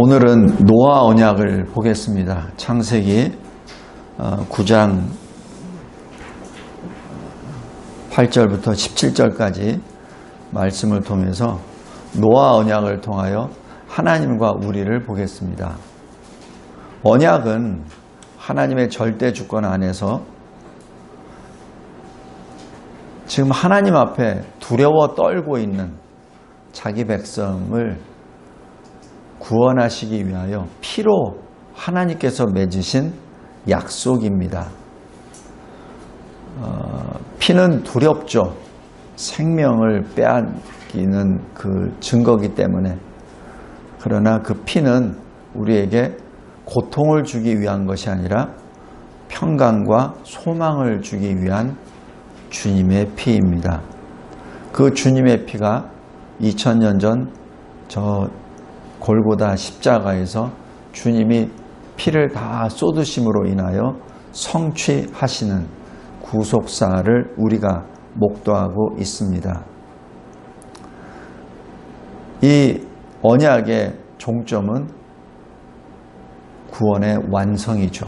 오늘은 노아 언약을 보겠습니다. 창세기 9장 8절부터 17절까지 말씀을 통해서 노아 언약을 통하여 하나님과 우리를 보겠습니다. 언약은 하나님의 절대 주권 안에서 지금 하나님 앞에 두려워 떨고 있는 자기 백성을 구원하시기 위하여 피로 하나님께서 맺으신 약속입니다. 피는 두렵죠. 생명을 빼앗기는 그 증거이기 때문에. 그러나 그 피는 우리에게 고통을 주기 위한 것이 아니라 평강과 소망을 주기 위한 주님의 피입니다. 그 주님의 피가 2000년 전 저 골고다 십자가에서 주님이 피를 다 쏟으심으로 인하여 성취하시는 구속사를 우리가 목도하고 있습니다. 이 언약의 종점은 구원의 완성이죠.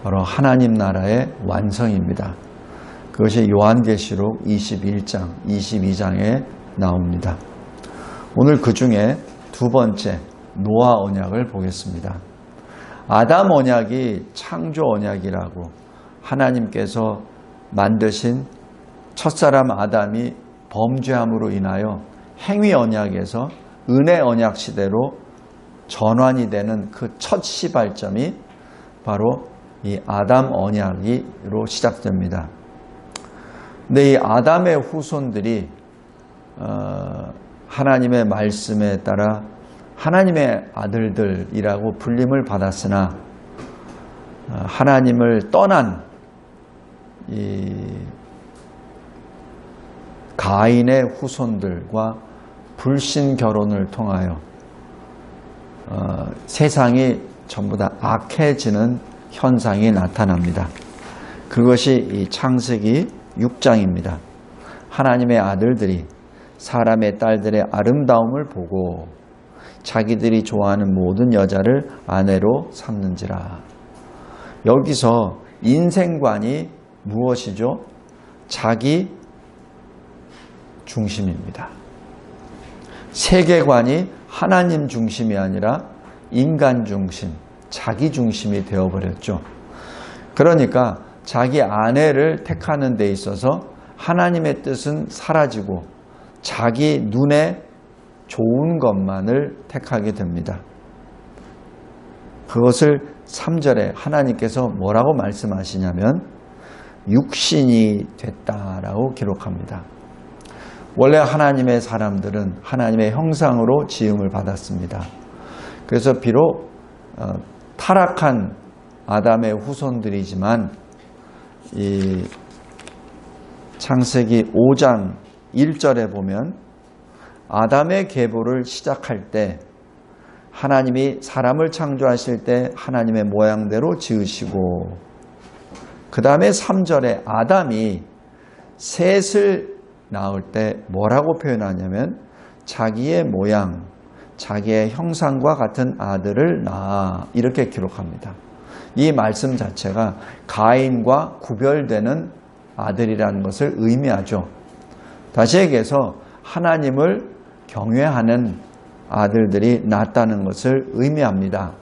바로 하나님 나라의 완성입니다. 그것이 요한계시록 21장, 22장에 나옵니다. 오늘 그 중에 두 번째 노아 언약을 보겠습니다. 아담 언약이 창조 언약이라고 하나님께서 만드신 첫사람 아담이 범죄함으로 인하여 행위 언약에서 은혜 언약 시대로 전환이 되는 그 첫 시발점이 바로 이 아담 언약으로 시작됩니다. 근데 이 아담의 후손들이 하나님의 말씀에 따라 하나님의 아들들이라고 불림을 받았으나 하나님을 떠난 이 가인의 후손들과 불신 결혼을 통하여 세상이 전부 다 악해지는 현상이 나타납니다. 그것이 이 창세기 6장입니다. 하나님의 아들들이 사람의 딸들의 아름다움을 보고 자기들이 좋아하는 모든 여자를 아내로 삼는지라. 여기서 인생관이 무엇이죠? 자기 중심입니다. 세계관이 하나님 중심이 아니라 인간 중심, 자기 중심이 되어버렸죠. 그러니까 자기 아내를 택하는 데 있어서 하나님의 뜻은 사라지고 자기 눈에 좋은 것만을 택하게 됩니다. 그것을 3절에 하나님께서 뭐라고 말씀하시냐면 육신이 됐다라고 기록합니다. 원래 하나님의 사람들은 하나님의 형상으로 지음을 받았습니다. 그래서 비록 타락한 아담의 후손들이지만 이 창세기 5장 1절에 보면 아담의 계보를 시작할 때 하나님이 사람을 창조하실 때 하나님의 모양대로 지으시고 그 다음에 3절에 아담이 셋을 낳을 때 뭐라고 표현하냐면 자기의 모양, 자기의 형상과 같은 아들을 낳아 이렇게 기록합니다. 이 말씀 자체가 가인과 구별되는 아들이라는 것을 의미하죠. 다시 얘기해서 하나님을 경외하는 아들들이 낳았다는 것을 의미합니다.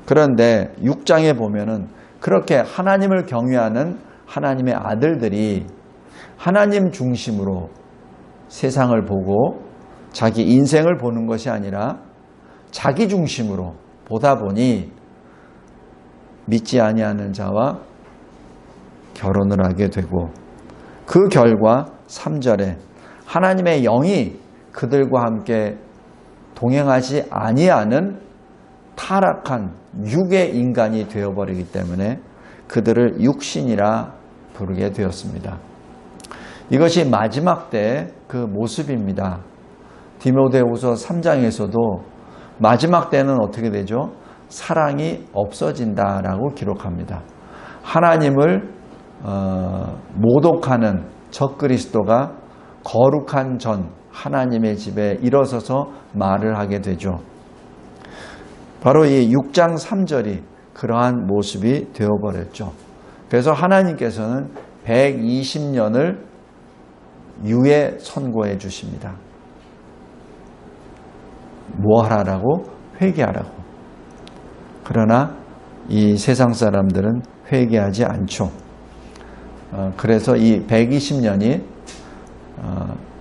그런데 6장에 보면은 그렇게 하나님을 경외하는 하나님의 아들들이 하나님 중심으로 세상을 보고 자기 인생을 보는 것이 아니라 자기 중심으로 보다 보니 믿지 아니하는 자와 결혼을 하게 되고 그 결과 3절에 하나님의 영이 그들과 함께 동행하지 아니하는 타락한 육의 인간이 되어버리기 때문에 그들을 육신이라 부르게 되었습니다. 이것이 마지막 때 그 모습입니다. 디모데후서 3장에서도 마지막 때는 어떻게 되죠? 사랑이 없어진다라고 기록합니다. 하나님을 모독하는 적그리스도가 거룩한 전 하나님의 집에 일어서서 말을 하게 되죠. 바로 이 6장 3절이 그러한 모습이 되어버렸죠. 그래서 하나님께서는 120년을 유예 선고해 주십니다. 뭐 하라고? 회개하라고. 그러나 이 세상 사람들은 회개하지 않죠. 그래서 이 120년이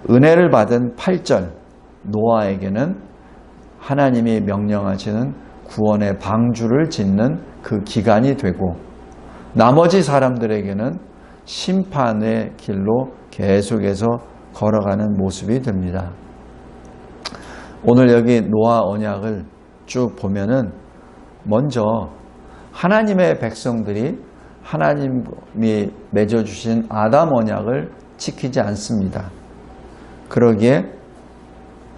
은혜를 받은 8절 노아에게는 하나님이 명령하시는 구원의 방주를 짓는 그 기간이 되고, 나머지 사람들에게는 심판의 길로 계속해서 걸어가는 모습이 됩니다. 오늘 여기 노아 언약을 쭉 보면은 먼저 하나님의 백성들이 하나님이 맺어주신 아담 언약을 지키지 않습니다. 그러기에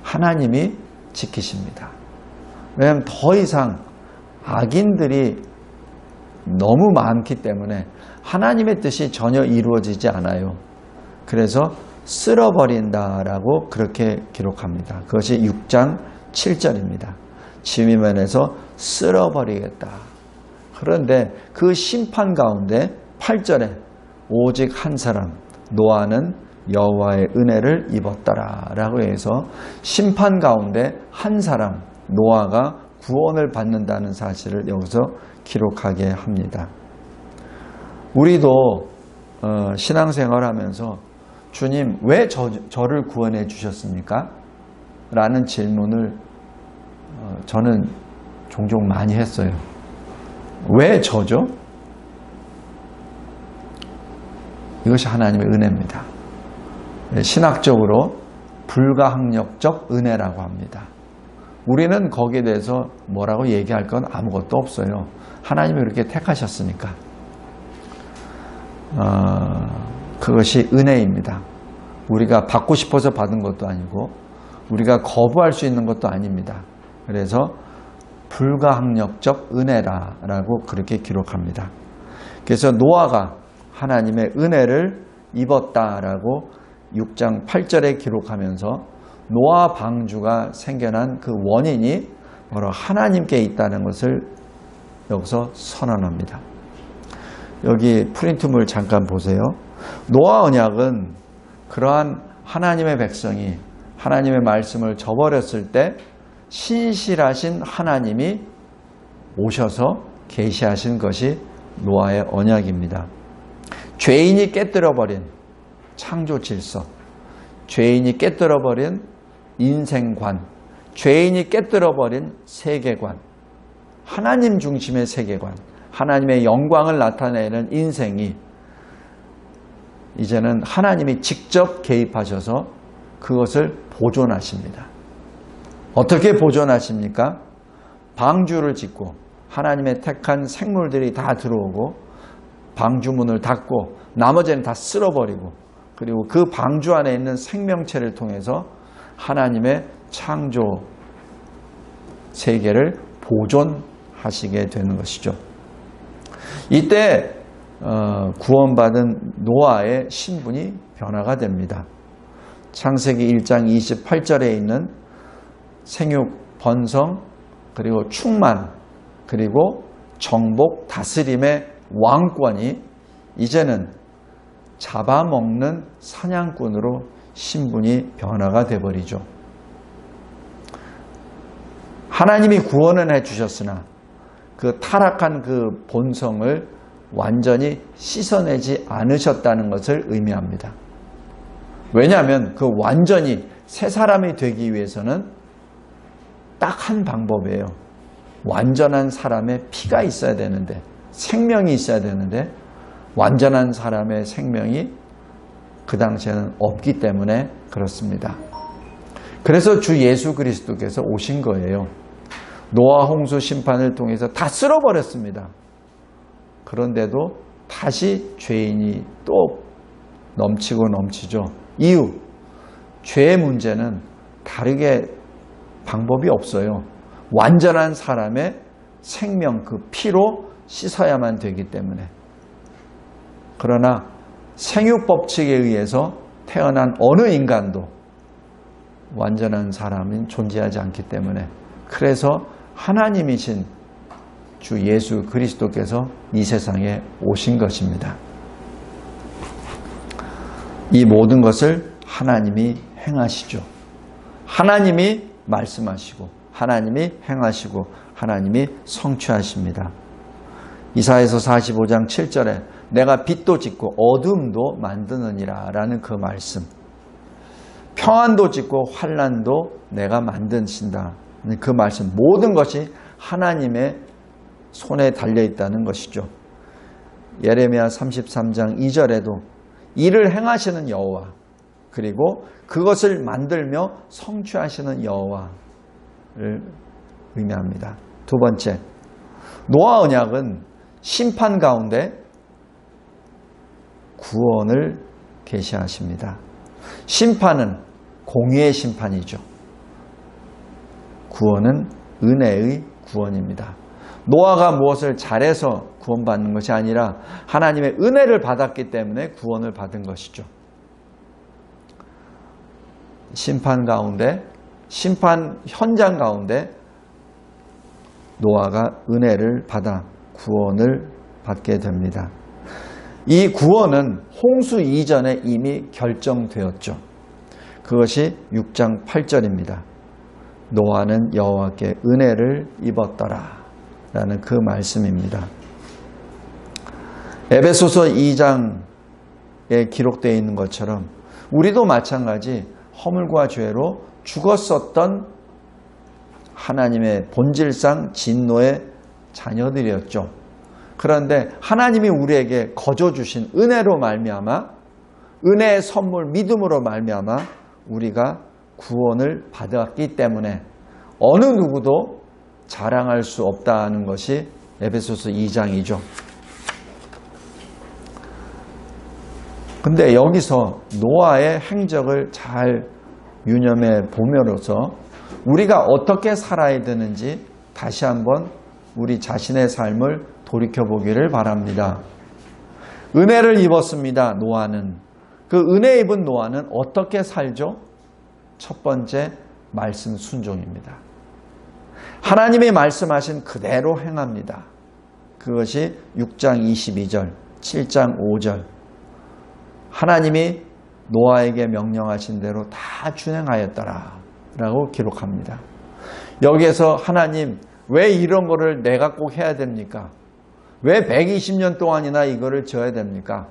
하나님이 지키십니다. 왜냐하면 더 이상 악인들이 너무 많기 때문에 하나님의 뜻이 전혀 이루어지지 않아요. 그래서 쓸어버린다라고 그렇게 기록합니다. 그것이 6장 7절입니다. 지미면에서 쓸어버리겠다. 그런데 그 심판 가운데 8절에 오직 한 사람 노아는 여호와의 은혜를 입었더라 라고 해서 심판 가운데 한 사람 노아가 구원을 받는다는 사실을 여기서 기록하게 합니다. 우리도 신앙생활하면서 주님 왜 저를 구원해 주셨습니까? 라는 질문을 저는 종종 많이 했어요. 왜 저죠? 이것이 하나님의 은혜입니다. 신학적으로 불가항력적 은혜라고 합니다. 우리는 거기에 대해서 뭐라고 얘기할 건 아무것도 없어요. 하나님이 그렇게 택하셨으니까. 그것이 은혜입니다. 우리가 받고 싶어서 받은 것도 아니고 우리가 거부할 수 있는 것도 아닙니다. 그래서 불가항력적 은혜라고 그렇게 기록합니다. 그래서 노아가 하나님의 은혜를 입었다라고 6장 8절에 기록하면서 노아 방주가 생겨난 그 원인이 바로 하나님께 있다는 것을 여기서 선언합니다. 여기 프린트물 잠깐 보세요. 노아 언약은 그러한 하나님의 백성이 하나님의 말씀을 저버렸을 때 신실하신 하나님이 오셔서 계시하신 것이 노아의 언약입니다. 죄인이 깨뜨려버린 창조 질서, 죄인이 깨뜨려버린 인생관, 죄인이 깨뜨려버린 세계관, 하나님 중심의 세계관, 하나님의 영광을 나타내는 인생이 이제는 하나님이 직접 개입하셔서 그것을 보존하십니다. 어떻게 보존하십니까? 방주를 짓고 하나님의 택한 생물들이 다 들어오고 방주문을 닫고 나머지는 다 쓸어버리고 그리고 그 방주 안에 있는 생명체를 통해서 하나님의 창조 세계를 보존하시게 되는 것이죠. 이때 구원받은 노아의 신분이 변화가 됩니다. 창세기 1장 28절에 있는 생육, 번성, 그리고 충만, 그리고 정복, 다스림의 왕권이 이제는 잡아먹는 사냥꾼으로 신분이 변화가 되어버리죠. 하나님이 구원은 해주셨으나 그 타락한 그 본성을 완전히 씻어내지 않으셨다는 것을 의미합니다. 왜냐하면 그 완전히 새 사람이 되기 위해서는 딱 한 방법이에요. 완전한 사람의 피가 있어야 되는데, 생명이 있어야 되는데 완전한 사람의 생명이 그 당시에는 없기 때문에 그렇습니다. 그래서 주 예수 그리스도께서 오신 거예요. 노아 홍수 심판을 통해서 다 쓸어버렸습니다. 그런데도 다시 죄인이 또 넘치고 넘치죠. 이유, 죄의 문제는 다르게 방법이 없어요. 완전한 사람의 생명, 그 피로 씻어야만 되기 때문에. 그러나 생육법칙에 의해서 태어난 어느 인간도 완전한 사람은 존재하지 않기 때문에, 그래서 하나님이신 주 예수 그리스도께서 이 세상에 오신 것입니다. 이 모든 것을 하나님이 행하시죠. 하나님이 말씀하시고 하나님이 행하시고 하나님이 성취하십니다. 이사야서 45장 7절에 내가 빛도 짓고 어둠도 만드느니라 라는 그 말씀, 평안도 짓고 환난도 내가 만드신다, 그 말씀, 모든 것이 하나님의 손에 달려있다는 것이죠. 예레미야 33장 2절에도 이를 행하시는 여호와, 그리고 그것을 만들며 성취하시는 여호와를 의미합니다. 두 번째, 노아 언약은 심판 가운데 구원을 계시하십니다. 심판은 공의의 심판이죠. 구원은 은혜의 구원입니다. 노아가 무엇을 잘해서 구원받는 것이 아니라 하나님의 은혜를 받았기 때문에 구원을 받은 것이죠. 심판 가운데, 심판 현장 가운데 노아가 은혜를 받아 구원을 받게 됩니다. 이 구원은 홍수 이전에 이미 결정되었죠. 그것이 6장 8절입니다. 노아는 여호와께 은혜를 입었더라 라는 그 말씀입니다. 에베소서 2장에 기록되어 있는 것처럼 우리도 마찬가지 허물과 죄로 죽었었던 하나님의 본질상 진노의 자녀들이었죠. 그런데 하나님이 우리에게 거저 주신 은혜로 말미암아, 은혜의 선물 믿음으로 말미암아 우리가 구원을 받았기 때문에 어느 누구도 자랑할 수 없다는 것이 에베소서 2장이죠. 근데 여기서 노아의 행적을 잘 유념해 보면서 우리가 어떻게 살아야 되는지 다시 한번 우리 자신의 삶을 돌이켜보기를 바랍니다. 은혜를 입었습니다. 노아는. 그 은혜 입은 노아는 어떻게 살죠? 첫 번째, 말씀 순종입니다. 하나님이 말씀하신 그대로 행합니다. 그것이 6장 22절, 7장 5절. 하나님이 노아에게 명령하신 대로 다 준행하였더라 라고 기록합니다. 여기에서 하나님, 왜 이런 거를 내가 꼭 해야 됩니까? 왜 120년 동안이나 이거를 져야 됩니까?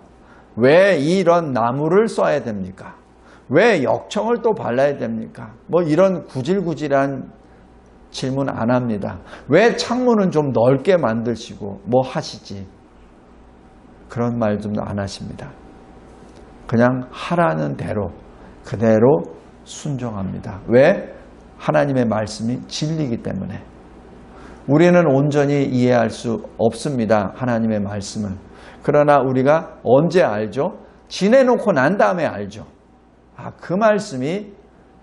왜 이런 나무를 써야 됩니까? 왜 역청을 또 발라야 됩니까? 뭐 이런 구질구질한 질문 안 합니다. 왜 창문은 좀 넓게 만드시고 뭐 하시지? 그런 말 좀 안 하십니다. 그냥 하라는 대로 그대로 순종합니다. 왜? 하나님의 말씀이 진리이기 때문에. 우리는 온전히 이해할 수 없습니다. 하나님의 말씀을. 그러나 우리가 언제 알죠? 지내놓고 난 다음에 알죠. 아, 그 말씀이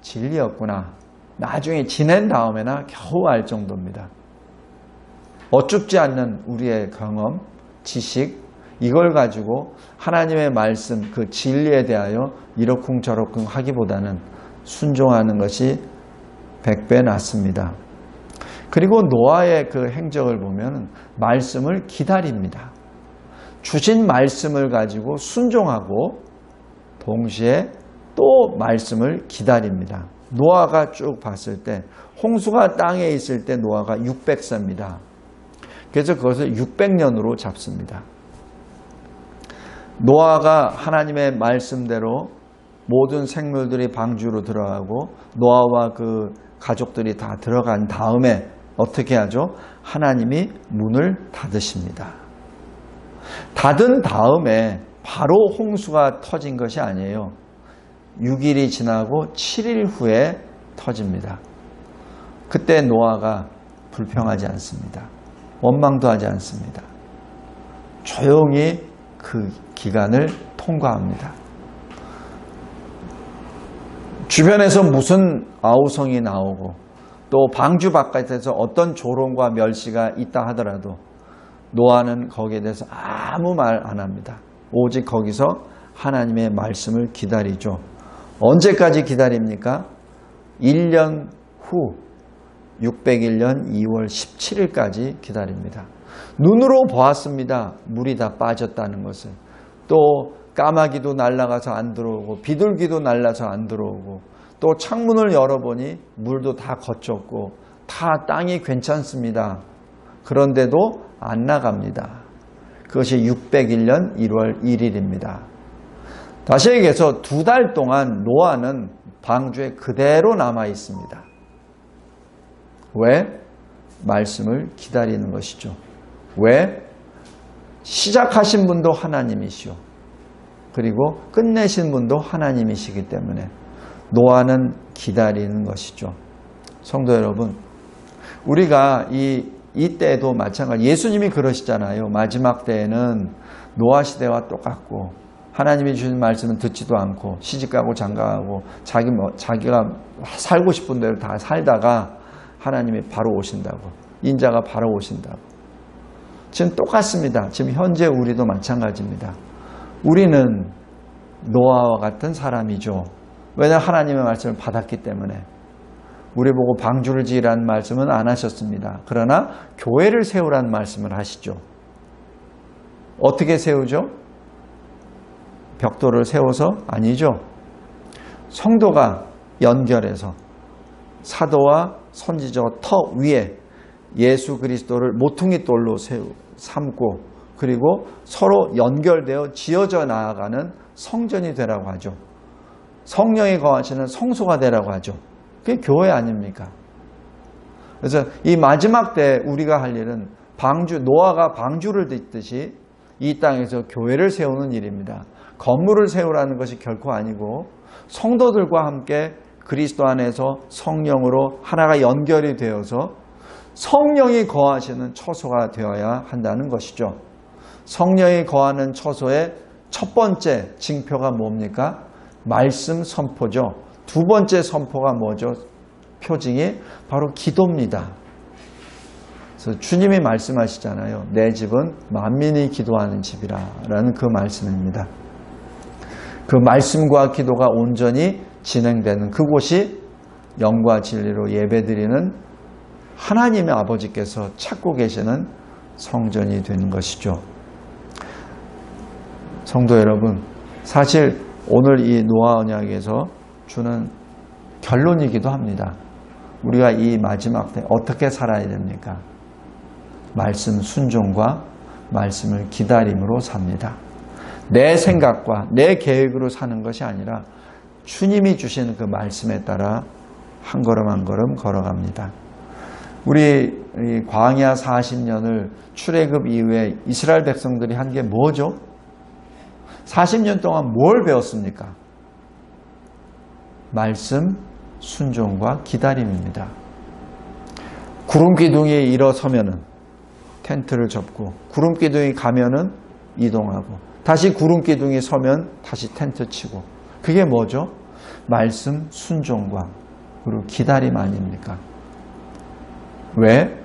진리였구나. 나중에 지낸 다음에나 겨우 알 정도입니다. 어쭙지 않는 우리의 경험, 지식, 이걸 가지고 하나님의 말씀, 그 진리에 대하여 이러쿵저러쿵 하기보다는 순종하는 것이 100배 낫습니다. 그리고 노아의 그 행적을 보면 말씀을 기다립니다. 주신 말씀을 가지고 순종하고 동시에 또 말씀을 기다립니다. 노아가 쭉 봤을 때 홍수가 땅에 있을 때 노아가 600세입니다. 그래서 그것을 600년으로 잡습니다. 노아가 하나님의 말씀대로 모든 생물들이 방주로 들어가고 노아와 그 가족들이 다 들어간 다음에 어떻게 하죠? 하나님이 문을 닫으십니다. 닫은 다음에 바로 홍수가 터진 것이 아니에요. 6일이 지나고 7일 후에 터집니다. 그때 노아가 불평하지 않습니다. 원망도 하지 않습니다. 조용히 그 기간을 통과합니다. 주변에서 무슨 아우성이 나오고 또 방주 바깥에서 어떤 조롱과 멸시가 있다 하더라도 노아는 거기에 대해서 아무 말 안 합니다. 오직 거기서 하나님의 말씀을 기다리죠. 언제까지 기다립니까? 1년 후 601년 2월 17일까지 기다립니다. 눈으로 보았습니다. 물이 다 빠졌다는 것을. 또 까마귀도 날아가서 안 들어오고 비둘기도 날아서 안 들어오고 또 창문을 열어보니 물도 다 거쳤고 다 땅이 괜찮습니다. 그런데도 안 나갑니다. 그것이 601년 1월 1일입니다. 다시 얘기해서 2달 동안 노아는 방주에 그대로 남아 있습니다. 왜? 말씀을 기다리는 것이죠. 왜? 시작하신 분도 하나님이시오. 그리고 끝내신 분도 하나님이시기 때문에 노아는 기다리는 것이죠. 성도 여러분, 우리가 이때도 마찬가지. 예수님이 그러시잖아요. 마지막 때에는 노아 시대와 똑같고 하나님이 주신 말씀은 듣지도 않고 시집가고 장가가고 자기가 살고 싶은 대로 다 살다가 하나님이 바로 오신다고. 인자가 바로 오신다고. 지금 똑같습니다. 지금 현재 우리도 마찬가지입니다. 우리는 노아와 같은 사람이죠. 왜냐하면 하나님의 말씀을 받았기 때문에. 우리 보고 방주를 지으라는 말씀은 안 하셨습니다. 그러나 교회를 세우라는 말씀을 하시죠. 어떻게 세우죠? 벽돌을 세워서? 아니죠. 성도가 연결해서 사도와 선지자 터 위에 예수 그리스도를 모퉁이 돌로 삼고 그리고 서로 연결되어 지어져 나아가는 성전이 되라고 하죠. 성령이 거하시는 성소가 되라고 하죠. 그게 교회 아닙니까? 그래서 이 마지막 때 우리가 할 일은 노아가 방주를 짓듯이 이 땅에서 교회를 세우는 일입니다. 건물을 세우라는 것이 결코 아니고 성도들과 함께 그리스도 안에서 성령으로 하나가 연결이 되어서 성령이 거하시는 처소가 되어야 한다는 것이죠. 성령이 거하는 처소의 첫 번째 징표가 뭡니까? 말씀 선포죠. 두 번째 선포가 뭐죠? 표징이 바로 기도입니다. 그래서 주님이 말씀하시잖아요. 내 집은 만민이 기도하는 집이라 라는 그 말씀입니다. 그 말씀과 기도가 온전히 진행되는 그곳이 영과 진리로 예배드리는 하나님의 아버지께서 찾고 계시는 성전이 되는 것이죠. 성도 여러분, 사실 오늘 이 노아 언약에서 주는 결론이기도 합니다. 우리가 이 마지막 때 어떻게 살아야 됩니까? 말씀 순종과 말씀을 기다림으로 삽니다. 내 생각과 내 계획으로 사는 것이 아니라 주님이 주시는 그 말씀에 따라 한 걸음 한 걸음 걸어갑니다. 우리 광야 40년을 출애굽 이후에 이스라엘 백성들이 한 게 뭐죠? 40년 동안 뭘 배웠습니까? 말씀, 순종과 기다림입니다. 구름 기둥이 일어서면은 텐트를 접고 구름 기둥이 가면은 이동하고 다시 구름 기둥이 서면 다시 텐트 치고 그게 뭐죠? 말씀, 순종과 그리고 기다림 아닙니까? 왜?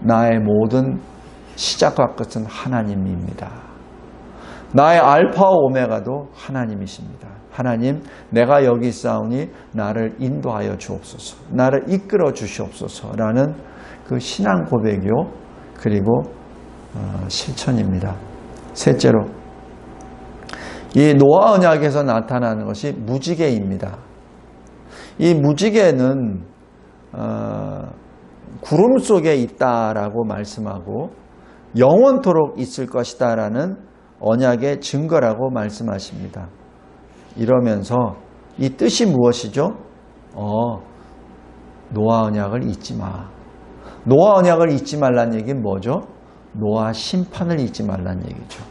나의 모든 시작과 끝은 하나님입니다. 나의 알파와 오메가도 하나님이십니다. 하나님, 내가 여기 있사오니 나를 인도하여 주옵소서. 나를 이끌어 주시옵소서라는 그 신앙 고백이요. 그리고 실천입니다. 셋째로, 이 노아 언약에서 나타나는 것이 무지개입니다. 이 무지개는 구름 속에 있다라고 말씀하고 영원토록 있을 것이다라는 언약의 증거라고 말씀하십니다. 이러면서 이 뜻이 무엇이죠? 노아 언약을 잊지 마. 노아 언약을 잊지 말라는 얘기는 뭐죠? 노아 심판을 잊지 말라는 얘기죠.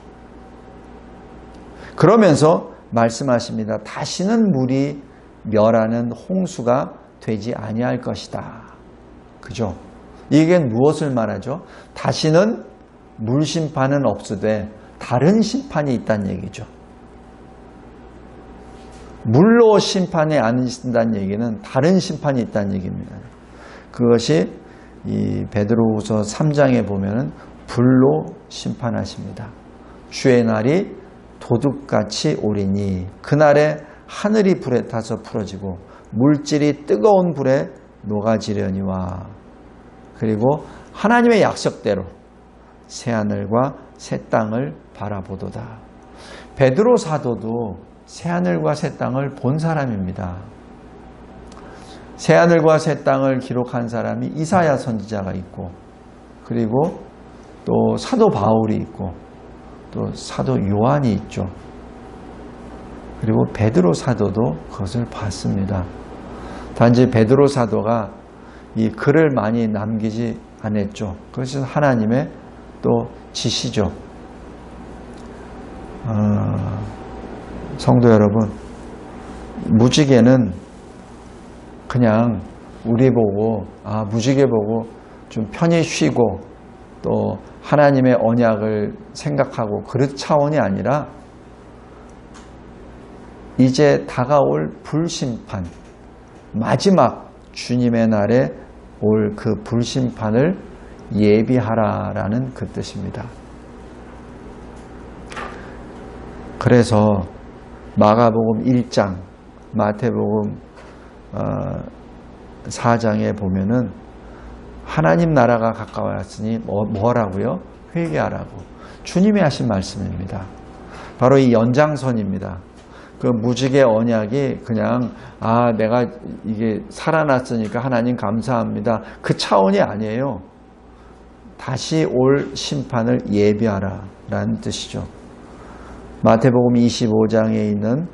그러면서 말씀하십니다. 다시는 물이 멸하는 홍수가 되지 아니할 것이다. 그죠? 이게 무엇을 말하죠? 다시는 물 심판은 없으되 다른 심판이 있다는 얘기죠. 물로 심판이 안 있다는 얘기는 다른 심판이 있다는 얘기입니다. 그것이 이 베드로후서 3장에 보면은 불로 심판하십니다. 주의 날이 도둑같이 오리니 그날에 하늘이 불에 타서 풀어지고 물질이 뜨거운 불에 녹아지려니와 그리고 하나님의 약속대로 새하늘과 새 땅을 바라보도다. 베드로 사도도 새하늘과 새 땅을 본 사람입니다. 새하늘과 새 땅을 기록한 사람이 이사야 선지자가 있고, 그리고 또 사도 바울이 있고, 또 사도 요한이 있죠. 그리고 베드로 사도도 그것을 봤습니다. 단지 베드로 사도가 이 글을 많이 남기지 않았죠. 그것은 하나님의 또 지시죠. 성도 여러분, 무지개는 그냥 우리 보고, 무지개 보고 좀 편히 쉬고 또 하나님의 언약을 생각하고 그런 차원이 아니라 이제 다가올 불심판, 마지막 주님의 날에 올 그 불심판을 예비하라라는 그 뜻입니다. 그래서 마가복음 1장, 마태복음 4장에 보면은 하나님 나라가 가까워왔으니 뭐라고요? 회개하라고. 주님이 하신 말씀입니다. 바로 이 연장선입니다. 그 무지개 언약이 그냥 내가 이게 살아났으니까 하나님 감사합니다. 그 차원이 아니에요. 다시 올 심판을 예비하라 라는 뜻이죠. 마태복음 25장에 있는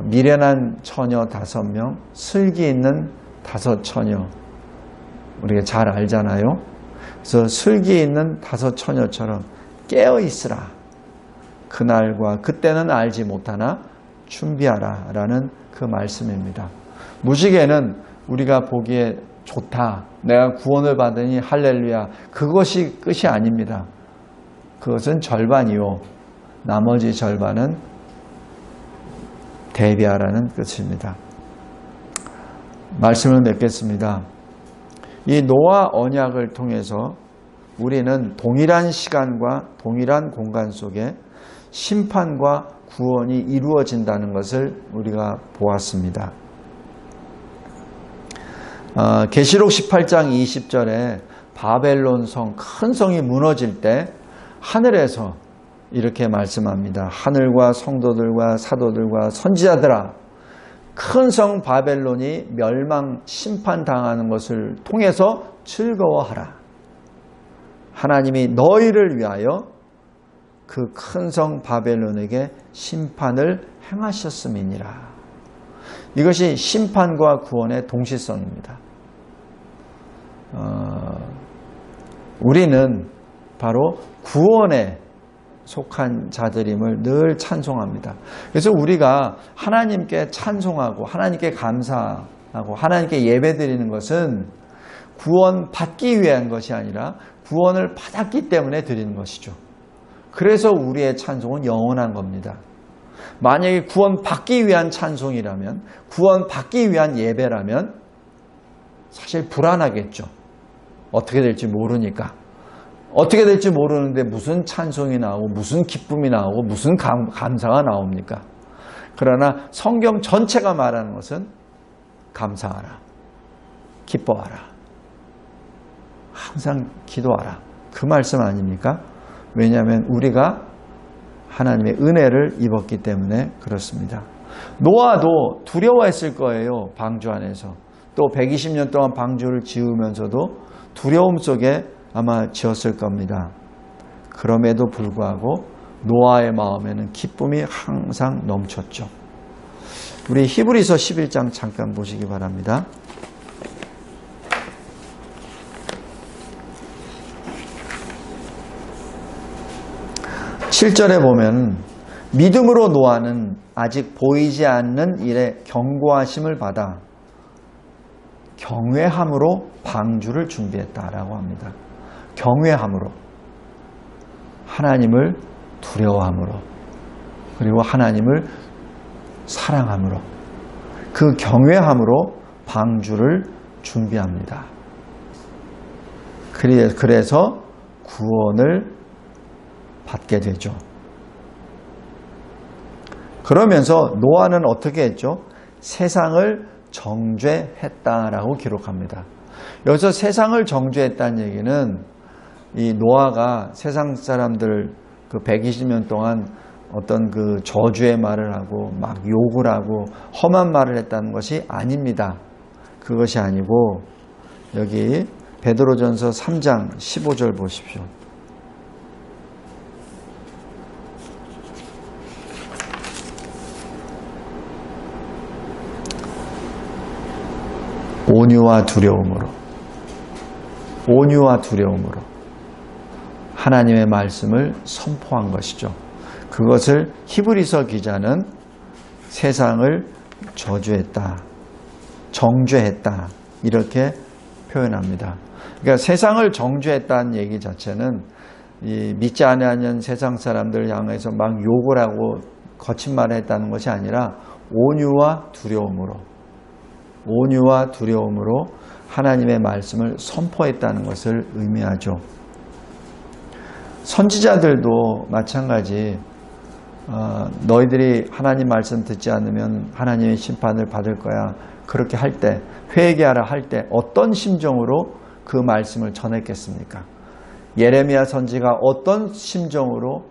미련한 처녀 5명, 슬기 있는 5처녀, 우리가 잘 알잖아요. 그래서 슬기 있는 5처녀처럼 깨어있으라. 그날과 그때는 알지 못하나 준비하라 라는 그 말씀입니다. 무지개는 우리가 보기에 좋다, 내가 구원을 받으니 할렐루야, 그것이 끝이 아닙니다. 그것은 절반이요, 나머지 절반은 대비하라는 뜻입니다. 말씀을 맺겠습니다. 이 노아 언약을 통해서 우리는 동일한 시간과 동일한 공간 속에 심판과 구원이 이루어진다는 것을 우리가 보았습니다. 계시록 18장 20절에 바벨론 성, 큰 성이 무너질 때 하늘에서 이렇게 말씀합니다. 하늘과 성도들과 사도들과 선지자들아, 큰 성 바벨론이 멸망 심판당하는 것을 통해서 즐거워하라. 하나님이 너희를 위하여 그 큰 성 바벨론에게 심판을 행하셨음이니라. 이것이 심판과 구원의 동시성입니다. 우리는 바로 구원에 속한 자들임을 늘 찬송합니다. 그래서 우리가 하나님께 찬송하고 하나님께 감사하고 하나님께 예배드리는 것은 구원 받기 위한 것이 아니라 구원을 받았기 때문에 드리는 것이죠. 그래서 우리의 찬송은 영원한 겁니다. 만약에 구원 받기 위한 찬송이라면, 구원 받기 위한 예배라면 사실 불안하겠죠. 어떻게 될지 모르니까. 어떻게 될지 모르는데 무슨 찬송이 나오고 무슨 기쁨이 나오고 무슨 감사가 나옵니까? 그러나 성경 전체가 말하는 것은 감사하라, 기뻐하라, 항상 기도하라, 그 말씀 아닙니까? 왜냐하면 우리가 하나님의 은혜를 입었기 때문에 그렇습니다. 노아도 두려워했을 거예요. 방주 안에서. 또 120년 동안 방주를 지으면서도 두려움 속에 아마 지었을 겁니다. 그럼에도 불구하고 노아의 마음에는 기쁨이 항상 넘쳤죠. 우리 히브리서 11장 잠깐 보시기 바랍니다. 7절에 보면 믿음으로 노아는 아직 보이지 않는 일에 경고하심을 받아 경외함으로 방주를 준비했다라고 합니다. 경외함으로, 하나님을 두려워함으로, 그리고 하나님을 사랑함으로, 그 경외함으로 방주를 준비합니다. 그래서 구원을 받게 되죠. 그러면서 노아는 어떻게 했죠? 세상을 정죄했다라고 기록합니다. 여기서 세상을 정죄했다는 얘기는 이 노아가 세상 사람들 그 120년 동안 어떤 그 저주의 말을 하고 막 욕을 하고 험한 말을 했다는 것이 아닙니다. 그것이 아니고 여기 베드로전서 3장 15절 보십시오. 온유와 두려움으로 하나님의 말씀을 선포한 것이죠. 그것을 히브리서 기자는 세상을 저주했다, 정죄했다 이렇게 표현합니다. 그러니까 세상을 정죄했다는 얘기 자체는 이 믿지 아니하는 세상 사람들 향해서 막 욕을 하고 거친 말을 했다는 것이 아니라 온유와 두려움으로 하나님의 말씀을 선포했다는 것을 의미하죠. 선지자들도 마찬가지 너희들이 하나님 말씀 듣지 않으면 하나님의 심판을 받을 거야. 그렇게 할 때, 회개하라 할 때 어떤 심정으로 그 말씀을 전했겠습니까? 예레미야 선지가 어떤 심정으로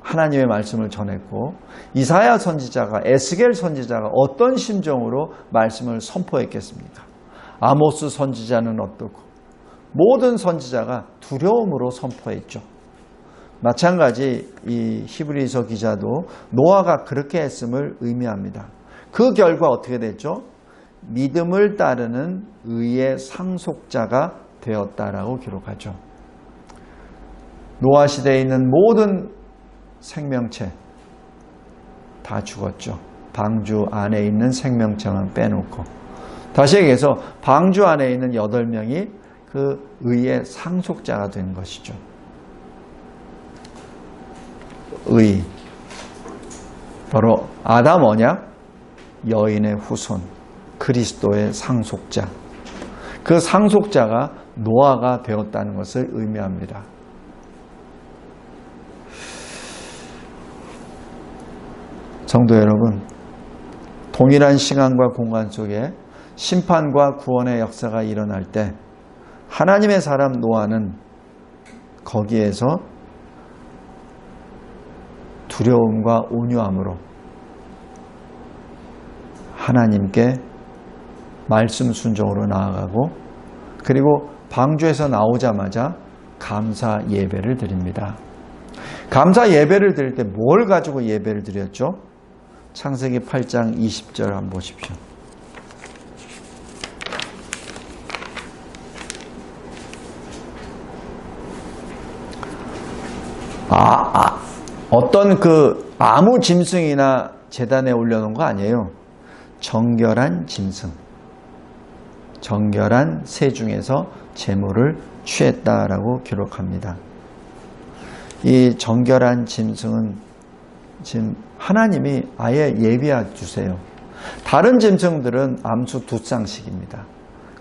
하나님의 말씀을 전했고, 이사야 선지자가, 에스겔 선지자가 어떤 심정으로 말씀을 선포했겠습니까? 아모스 선지자는 어떻고, 모든 선지자가 두려움으로 선포했죠. 마찬가지 이 히브리서 기자도 노아가 그렇게 했음을 의미합니다. 그 결과 어떻게 됐죠? 믿음을 따르는 의의 상속자가 되었다라고 기록하죠. 노아 시대에 있는 모든 생명체 다 죽었죠. 방주 안에 있는 생명체만 빼놓고. 다시 얘기해서 방주 안에 있는 8명이 그 의의 상속자가 된 것이죠. 의, 바로 아담 언약, 여인의 후손, 그리스도의 상속자. 그 상속자가 노아가 되었다는 것을 의미합니다. 성도 여러분, 동일한 시간과 공간 속에 심판과 구원의 역사가 일어날 때 하나님의 사람 노아는 거기에서 두려움과 온유함으로 하나님께 말씀 순종으로 나아가고, 그리고 방주에서 나오자마자 감사 예배를 드립니다. 감사 예배를 드릴 때 뭘 가지고 예배를 드렸죠? 창세기 8장 20절 한번 보십시오. 어떤 그 아무 짐승이나 제단에 올려놓은 거 아니에요. 정결한 짐승, 정결한 새 중에서 제물을 취했다라고 기록합니다. 이 정결한 짐승은 지금 하나님이 아예 예비해 주세요. 다른 짐승들은 암수 2쌍씩입니다.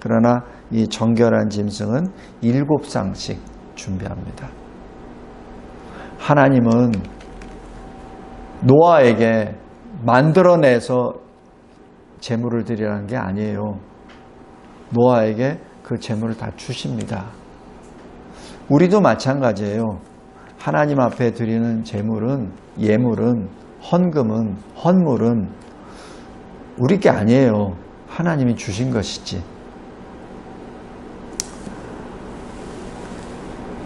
그러나 이 정결한 짐승은 7쌍씩 준비합니다. 하나님은 노아에게 만들어내서 제물을 드리라는 게 아니에요. 노아에게 그 제물을 다 주십니다. 우리도 마찬가지예요. 하나님 앞에 드리는 제물은, 예물은, 헌금은, 헌물은 우리 게 아니에요. 하나님이 주신 것이지.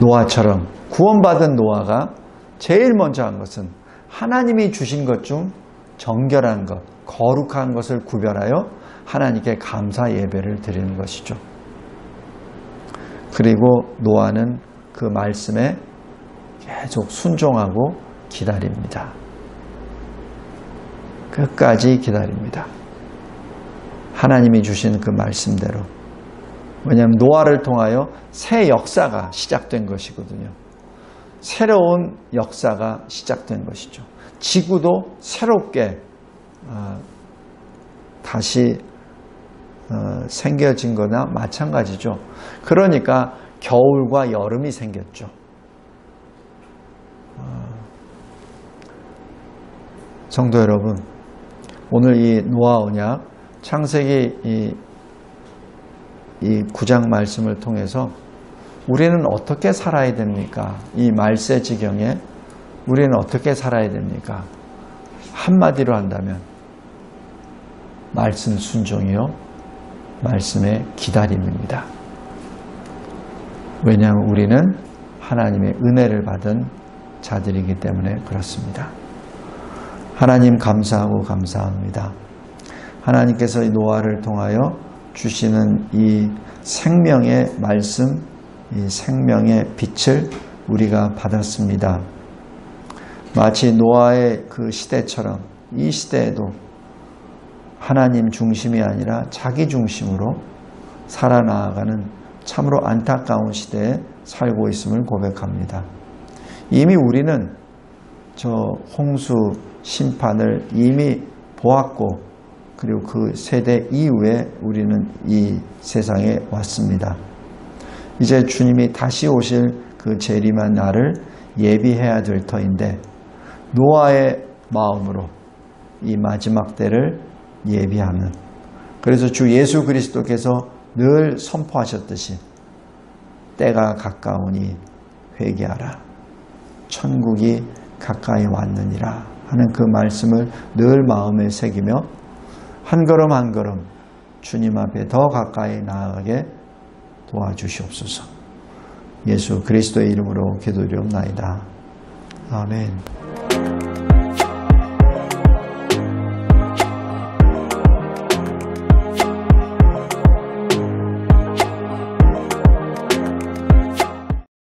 노아처럼 구원받은 노아가 제일 먼저 한 것은 하나님이 주신 것 중 정결한 것, 거룩한 것을 구별하여 하나님께 감사 예배를 드리는 것이죠. 그리고 노아는 그 말씀에 계속 순종하고 기다립니다. 끝까지 기다립니다. 하나님이 주신 그 말씀대로. 왜냐하면 노아를 통하여 새 역사가 시작된 것이거든요. 새로운 역사가 시작된 것이죠. 지구도 새롭게 다시 생겨진 거나 마찬가지죠. 그러니까 겨울과 여름이 생겼죠. 성도 여러분, 오늘 이 노아 언약, 창세기 이 이 9장 말씀을 통해서 우리는 어떻게 살아야 됩니까? 이 말세 지경에 우리는 어떻게 살아야 됩니까? 한마디로 한다면 말씀 순종이요, 말씀의 기다림입니다. 왜냐하면 우리는 하나님의 은혜를 받은 자들이기 때문에 그렇습니다. 하나님 감사하고 감사합니다. 하나님께서 이 노아를 통하여 주시는 이 생명의 말씀, 이 생명의 빛을 우리가 받았습니다. 마치 노아의 그 시대처럼 이 시대에도 하나님 중심이 아니라 자기 중심으로 살아나가는 참으로 안타까운 시대에 살고 있음을 고백합니다. 이미 우리는 저 홍수 심판을 이미 보았고, 그리고 그 세대 이후에 우리는 이 세상에 왔습니다. 이제 주님이 다시 오실 그 재림한 날을 예비해야 될 터인데, 노아의 마음으로 이 마지막 때를 예비하는, 그래서 주 예수 그리스도께서 늘 선포하셨듯이 때가 가까우니 회개하라, 천국이 가까이 왔느니라 하는 그 말씀을 늘 마음에 새기며 한 걸음 한 걸음 주님 앞에 더 가까이 나아가게 도와주시옵소서. 예수 그리스도의 이름으로 기도드리옵나이다. 아멘.